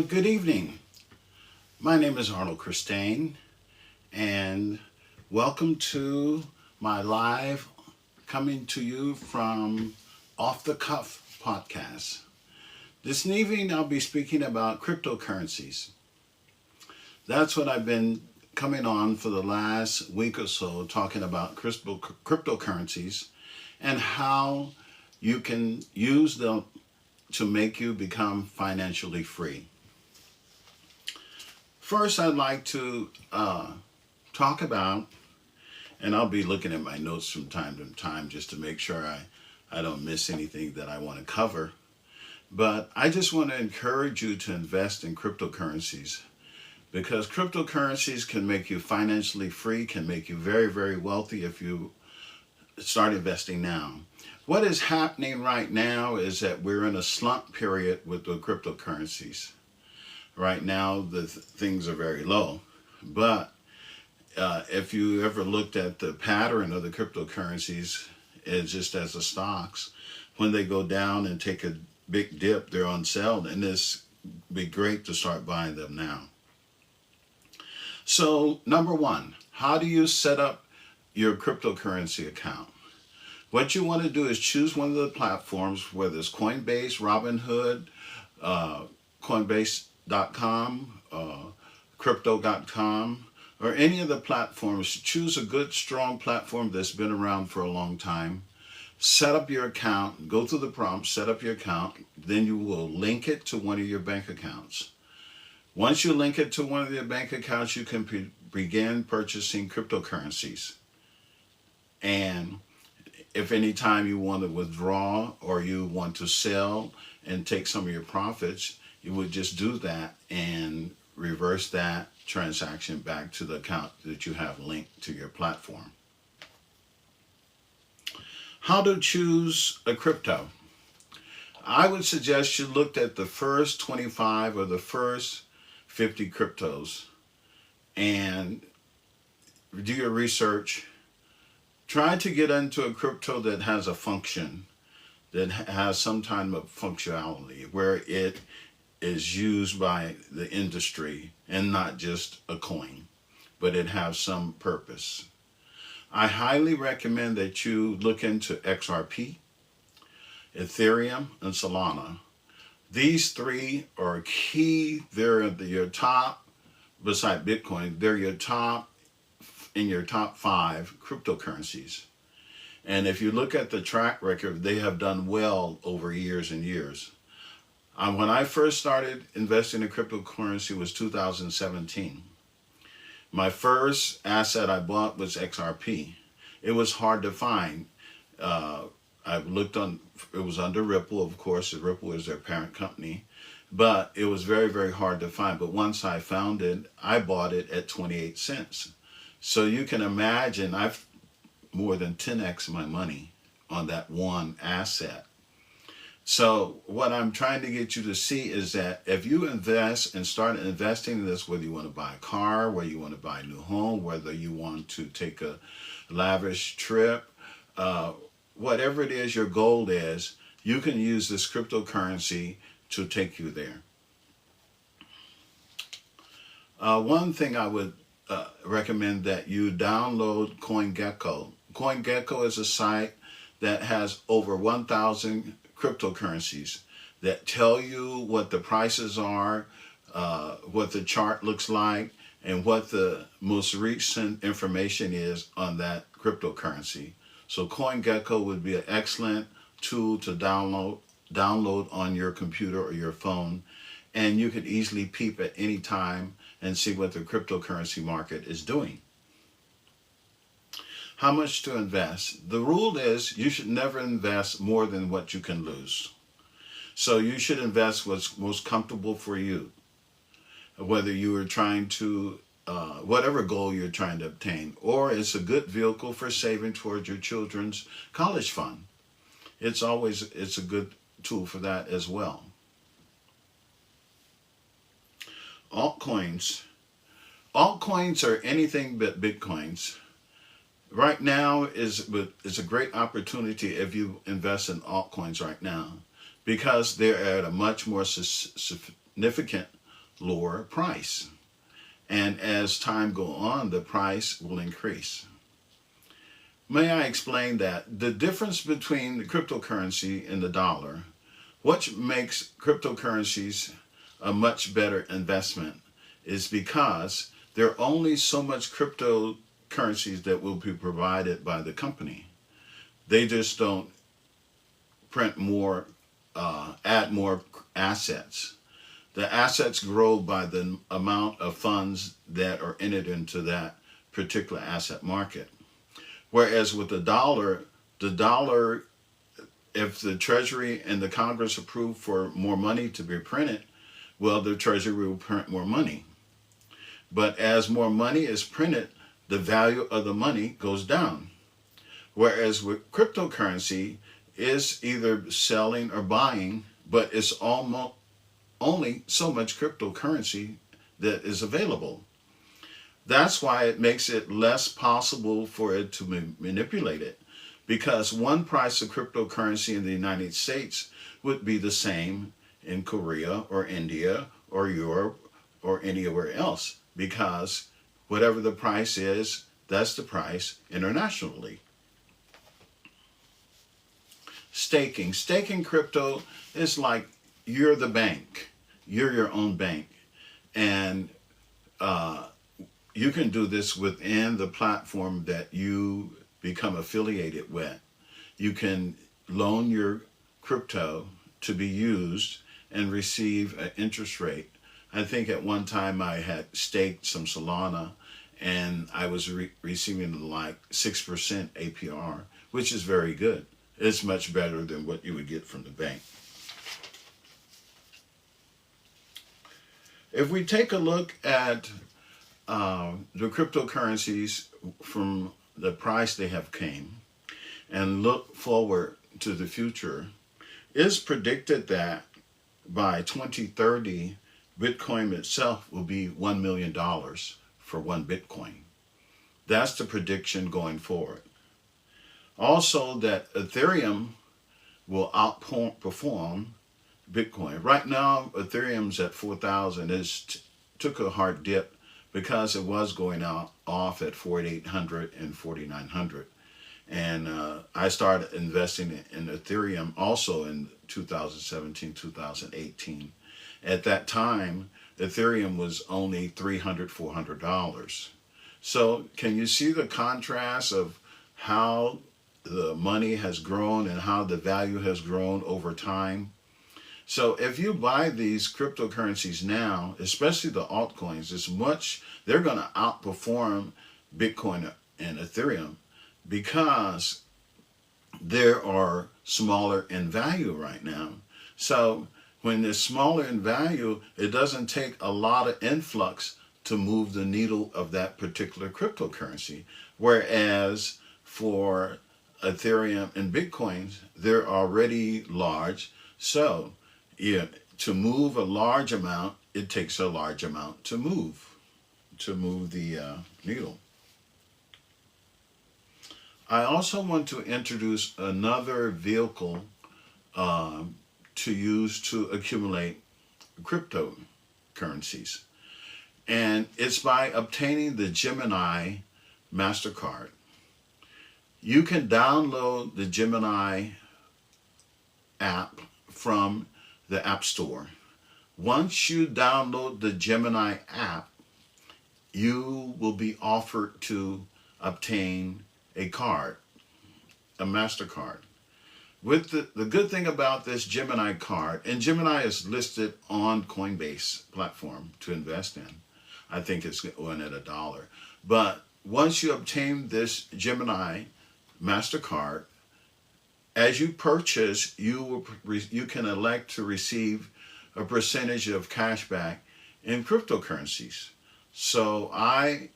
Good evening. My name is Arnold Christine, and welcome to my live coming to you from Off the Cuff podcast. This evening, I'll be speaking about cryptocurrencies. That's what I've been coming on for the last week or so, talking about cryptocurrencies and how you can use them to make you become financially free. First, I'd like to talk about, and I'll be looking at my notes from time to time just to make sure I don't miss anything that I want to cover. But I just want to encourage you to invest in cryptocurrencies because cryptocurrencies can make you financially free, can make you very, very wealthy if you start investing now. What is happening right now is that we're in a slump period with the cryptocurrencies. Right now, things are very low. But if you ever looked at the pattern of the cryptocurrencies, it's just as the stocks, when they go down and take a big dip, they're on sale, and it's be great to start buying them now. So, number one, how do you set up your cryptocurrency account? What you want to do is choose one of the platforms, whether it's Coinbase, Robinhood, Coinbase.com, Crypto.com, or any of the platforms. Choose a good, strong platform that's been around for a long time. Set up your account, go through the prompts, set up your account, then you will link it to one of your bank accounts. Once you link it to one of your bank accounts, you can begin purchasing cryptocurrencies. And if any time you want to withdraw or you want to sell and take some of your profits, you would just do that and reverse that transaction back to the account that you have linked to your platform. How to choose a crypto? I would suggest you looked at the first 25 or the first 50 cryptos and do your research. Try to get into a crypto that has a function, that has some kind of functionality, where it is used by the industry and not just a coin, but it has some purpose. I highly recommend that you look into XRP, Ethereum, and Solana. These three are key. They're your top, beside Bitcoin, they're your top in your top 5 cryptocurrencies. And if you look at the track record, they have done well over years and years. When I first started investing in cryptocurrency was 2017. My first asset I bought was XRP. It was hard to find. I looked on, it was under Ripple, of course. Ripple is their parent company. But it was very, very hard to find. But once I found it, I bought it at 28 cents. So you can imagine I've more than 10x my money on that one asset. So what I'm trying to get you to see is that if you invest and start investing in this, whether you want to buy a car, whether you want to buy a new home, whether you want to take a lavish trip, whatever it is your goal is, you can use this cryptocurrency to take you there. One thing I would recommend that you download CoinGecko. CoinGecko is a site that has over 1,000 cryptocurrencies that tell you what the prices are, what the chart looks like, and what the most recent information is on that cryptocurrency. So CoinGecko would be an excellent tool to download on your computer or your phone, and you could easily peep at any time and see what the cryptocurrency market is doing. How much to invest? The rule is you should never invest more than what you can lose. So you should invest what's most comfortable for you, whether you are trying to, whatever goal you're trying to obtain, or it's a good vehicle for saving towards your children's college fund. It's a good tool for that as well. Altcoins. Altcoins are anything but Bitcoins. Right now is a great opportunity if you invest in altcoins right now because they're at a much more significant lower price. And as time go on, the price will increase. May I explain that the difference between the cryptocurrency and the dollar, what makes cryptocurrencies a much better investment is because there are only so much cryptocurrencies that will be provided by the company. They just don't print more, add more assets. The assets grow by the amount of funds that are entered into that particular asset market. Whereas with the dollar, if the Treasury and the Congress approve for more money to be printed, well, the Treasury will print more money. But as more money is printed, the value of the money goes down. Whereas with cryptocurrency, is either selling or buying, but it's almost only so much cryptocurrency that is available. That's why it makes it less possible for it to be manipulated, because one price of cryptocurrency in the United States would be the same in Korea or India or Europe or anywhere else, because whatever the price is, that's the price internationally. Staking crypto is like you're the bank, you're your own bank, and uh, you can do this within the platform that you become affiliated with. You can loan your crypto to be used and receive an interest rate. I think at one time I had staked some Solana and I was receiving like 6% APR, which is very good. It's much better than what you would get from the bank. If we take a look at the cryptocurrencies from the price they have came and look forward to the future, it's predicted that by 2030, Bitcoin itself will be $1 million for one Bitcoin. That's the prediction going forward. Also, that Ethereum will outperform Bitcoin. Right now, Ethereum's at 4,000. It took a hard dip because it was going out off at 4,800 and 4,900. And I started investing in Ethereum also in 2017, 2018. At that time, Ethereum was only $300, $400. So can you see the contrast of how the money has grown and how the value has grown over time? So if you buy these cryptocurrencies now, especially the altcoins, they're going to outperform Bitcoin and Ethereum because they are smaller in value right now. So when they're smaller in value, it doesn't take a lot of influx to move the needle of that particular cryptocurrency. Whereas for Ethereum and Bitcoins, they're already large. So yeah, to move a large amount, it takes a large amount to move the needle. I also want to introduce another vehicle to use to accumulate cryptocurrencies. And it's by obtaining the Gemini MasterCard. You can download the Gemini app from the App Store. Once you download the Gemini app, you will be offered to obtain a card, a MasterCard. With the good thing about this Gemini card, and Gemini is listed on Coinbase platform to invest in. I think it's going at $1. But once you obtain this Gemini MasterCard, as you purchase, you can elect to receive a percentage of cash back in cryptocurrencies. So I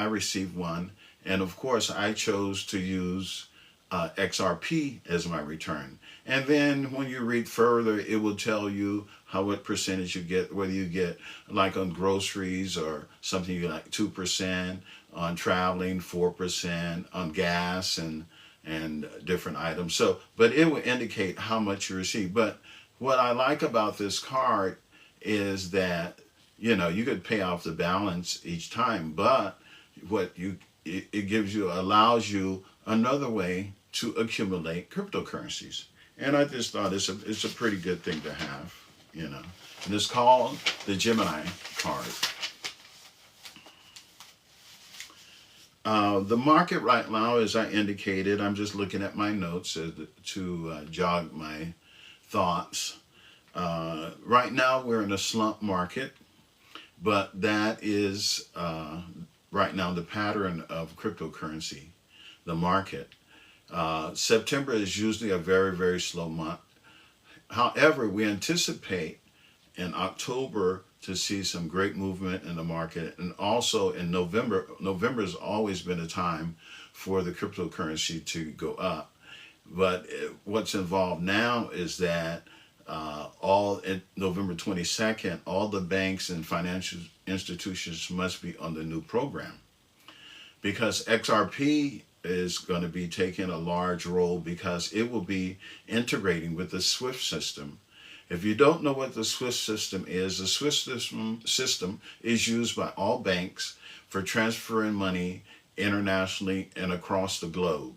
received one, and of course I chose to use XRP as my return. And then when you read further, it will tell you what percentage you get, whether you get like on groceries or something you get like 2%, on traveling 4%, on gas and different items. So, but it will indicate how much you receive. But what I like about this card is that, you could pay off the balance each time, but what you it gives you allows you another way to accumulate cryptocurrencies. And I just thought it's a pretty good thing to have, you know. And it's called the Gemini card. The market right now, as I indicated, I'm just looking at my notes to jog my thoughts. Right now, we're in a slump market, but that is right now the pattern of cryptocurrency, the market. September is usually a very, very slow month. However, we anticipate in October to see some great movement in the market. And also in November has always been a time for the cryptocurrency to go up. But what's involved now is that all in November 22nd, all the banks and financial institutions must be on the new program because XRP is going to be taking a large role because it will be integrating with the SWIFT system. If you don't know what the SWIFT system is, the SWIFT system is used by all banks for transferring money internationally and across the globe.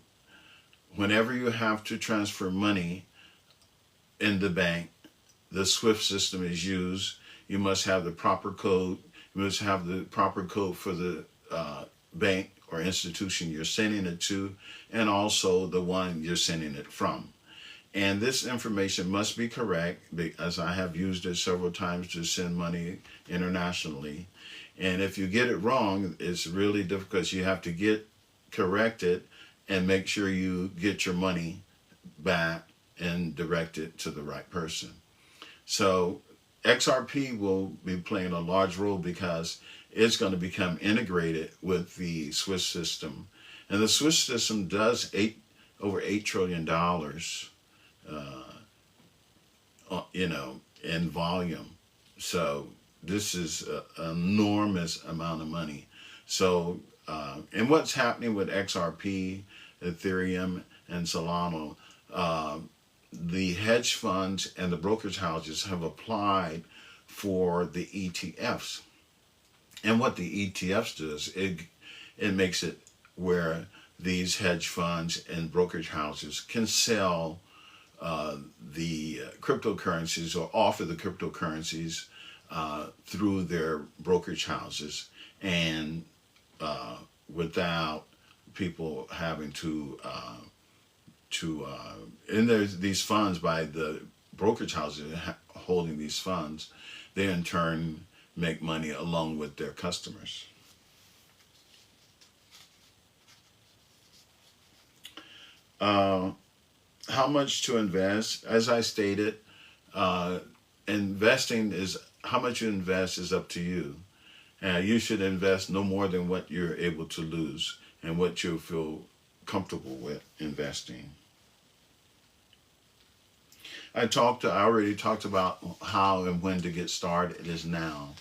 Whenever you have to transfer money in the bank, the SWIFT system is used. You must have the proper code. You must have the proper code for the bank or institution you're sending it to, and also the one you're sending it from. And this information must be correct because I have used it several times to send money internationally. And if you get it wrong, it's really difficult because you have to get corrected and make sure you get your money back and direct it to the right person. So XRP will be playing a large role because it's going to become integrated with the Swiss system. And the Swiss system does over $8 trillion, in volume. So this is an enormous amount of money. So, and what's happening with XRP, Ethereum, and Solana, the hedge funds and the brokerage houses have applied for the ETFs. And what the ETFs does, it makes it where these hedge funds and brokerage houses can sell the cryptocurrencies or offer the cryptocurrencies through their brokerage houses and without people having and there's these funds by the brokerage houses holding these funds, they in turn make money along with their customers. How much to invest? As I stated, investing is how much you invest is up to you. You should invest no more than what you're able to lose and what you feel comfortable with investing. I already talked about how and when to get started. It is now.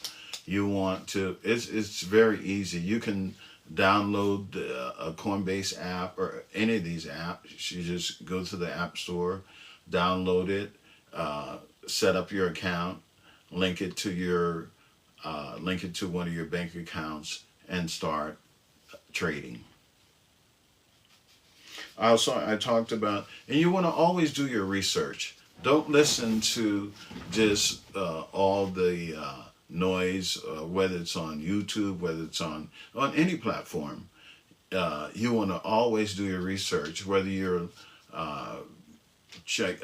You want to, it's very easy. You can download a Coinbase app or any of these apps. You just go to the App Store, download it, set up your account, link it to one of your bank accounts, and start trading. Also, I talked about, and you want to always do your research. Don't listen to just all the noise, whether it's on YouTube, whether it's on any platform. You want to always do your research, whether you're check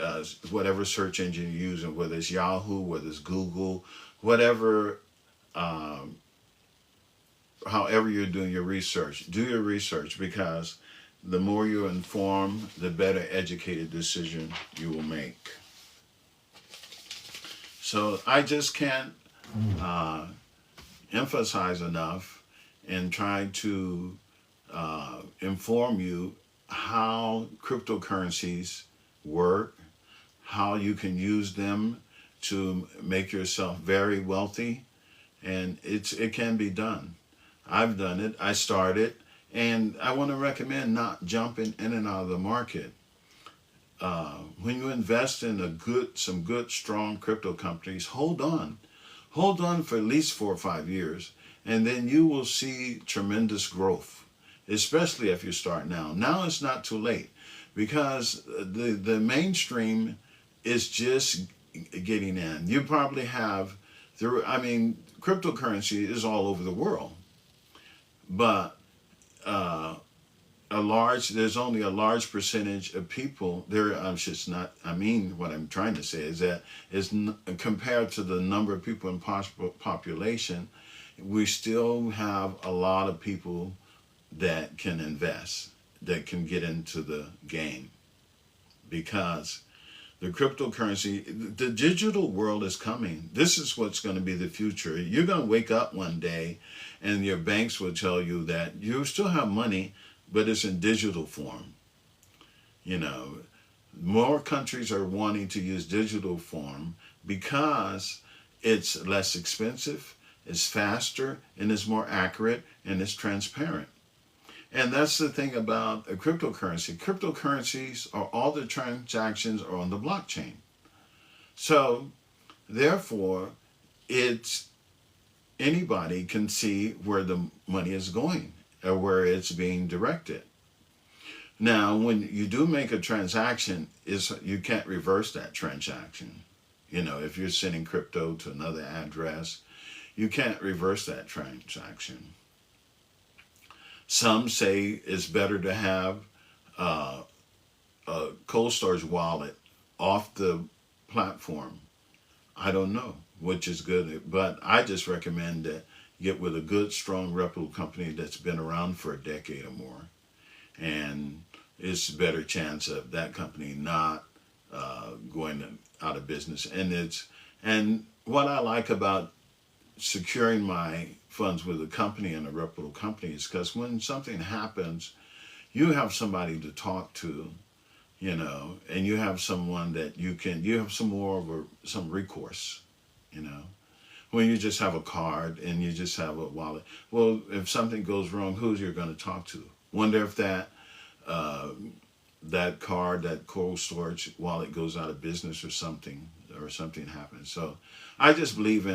whatever search engine you're using, whether it's Yahoo, whether it's Google, whatever, however you're doing your research. Do your research because the more you're informed, the better educated decision you will make. So I just can't emphasize enough in trying to inform you how cryptocurrencies work, how you can use them to make yourself very wealthy, and it can be done. I've done it. I started, and I want to recommend not jumping in and out of the market. When you invest in some good, strong crypto companies, hold on. Hold on for at least 4 or 5 years, and then you will see tremendous growth, especially if you start now. Now it's not too late, because the mainstream is just getting in. You probably have cryptocurrency is all over the world, but uh, there's only a large percentage of people there. I'm just not, I mean, what I'm trying to say is that compared to the number of people in population, we still have a lot of people that can invest, that can get into the game, because the cryptocurrency, the digital world is coming. This is what's going to be the future. You're going to wake up one day and your banks will tell you that you still have money, but it's in digital form. You know, more countries are wanting to use digital form because it's less expensive, it's faster, and it's more accurate, and it's transparent. And that's the thing about a cryptocurrency. Cryptocurrencies are all the transactions are on the blockchain. So therefore, it's anybody can see where the money is going or where it's being directed. Now, when you do make a transaction, you can't reverse that transaction. You know, if you're sending crypto to another address, you can't reverse that transaction. Some say it's better to have uh, a cold storage wallet off the platform. I don't know which is good, but I just recommend that you get with a good, strong, reputable company that's been around for a decade or more, and it's a better chance of that company not going out of business. And what I like about securing my funds with a company and a reputable company is because when something happens, you have somebody to talk to, you know, and you have someone that you have some more of some recourse, you know. When you just have a card and you just have a wallet, well, if something goes wrong, who's you're going to talk to? Wonder if uh, that card, that cold storage wallet goes out of business or something happens. So I just believe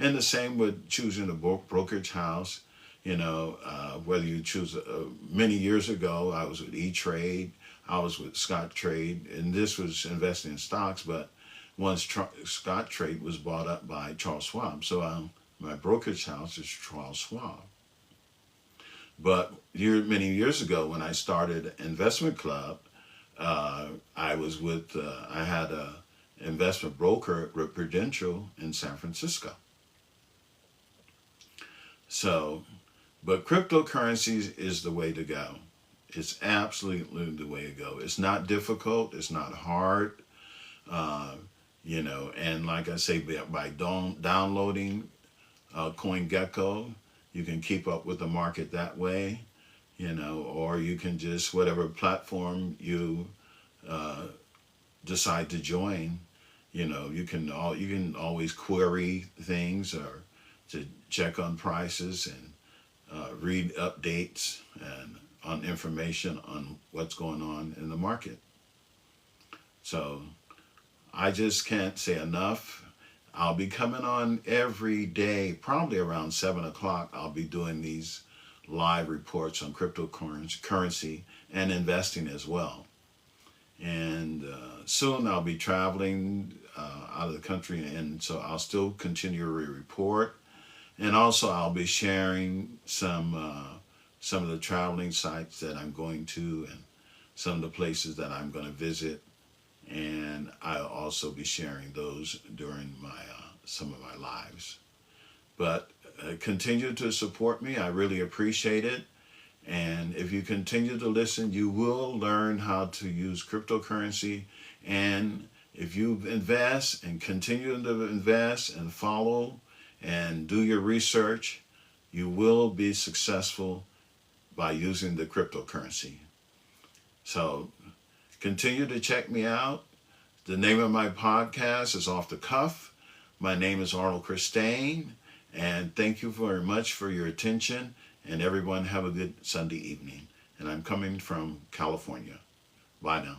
and the same with choosing a brokerage house. You know, whether you choose, many years ago, I was with E-Trade, I was with Scottrade, and this was investing in stocks, but once Scottrade was bought up by Charles Schwab, so my brokerage house is Charles Schwab. But many years ago, when I started Investment Club, I had a investment broker with Prudential in San Francisco. So, but cryptocurrencies is the way to go. It's absolutely the way to go. It's not difficult. It's not hard. Uh, you know, and like I say, by downloading CoinGecko, you can keep up with the market that way. You know, or you can just whatever platform you uh, decide to join. You know, you can always query things or to check on prices and read updates and on information on what's going on in the market. So I just can't say enough. I'll be coming on every day, probably around 7 o'clock. I'll be doing these live reports on cryptocurrency and investing as well. And soon I'll be traveling out of the country, and so I'll still continue to report. And also I'll be sharing some of the traveling sites that I'm going to and some of the places that I'm going to visit. And I'll also be sharing those during my some of my lives. But continue to support me. I really appreciate it. And if you continue to listen, you will learn how to use cryptocurrency. And if you invest and continue to invest and follow and do your research, you will be successful by using the cryptocurrency. So continue to check me out. The name of my podcast is Off the Cuff. My name is Arnold Christain. And thank you very much for your attention. And everyone have a good Sunday evening. And I'm coming from California. Bye now.